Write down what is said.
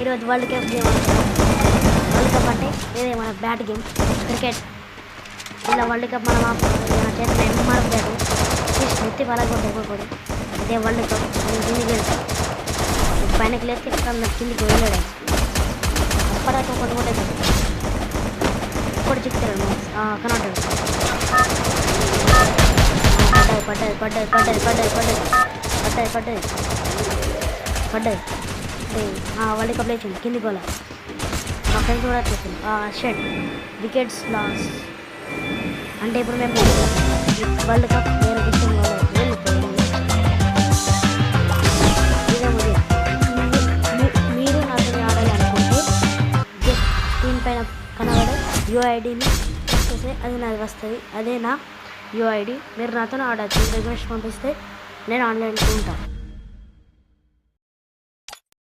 ఈరోజు world cup game ఆడుతున్నాం. World cup అంటే ఇదే మన బ్యాట్ గేమ్, క్రికెట్. ఇలా వరల్డ్ కప్ మనం చేసిన ఎంఆర్ బ్యాట్ నెత్తి పలగొట్టకూడదు. ఇదే వరల్డ్ కప్. నేను కిందికి వెళ్తాను, పైనకి లేస్తే కిందికి వెళ్ళాడు. అప్పటిదాకా కొన్ని కూడా ఇప్పుడు చిక్తాడు కనబడ్డాడు. పడ్డది పడ్డది పడ్డది పడ్డది పడ్డది పడ్డది పడ్డది పడ్డది వరల్డ్ కప్ లేచింది కిందికి పోలే. మా ఫ్రెండ్స్ కూడా వచ్చేసింది. షెట్ వికెట్స్ లాస్ అంటే ఇప్పుడు మేము వరల్డ్ కప్ వేరే విషయంలో వెళ్ళిపోయింది. మీరు నాతో ఆడాలి అనుకుంటే జస్ట్ దీనిపైన కనబడే యూఐడిని చేస్తే అది నాది వస్తుంది. అదే నా యూఐడి. మీరు నాతో ఆడచ్చు. రిక్వెస్ట్ పంపిస్తే నేను ఆన్లైన్లో ఉంటాను.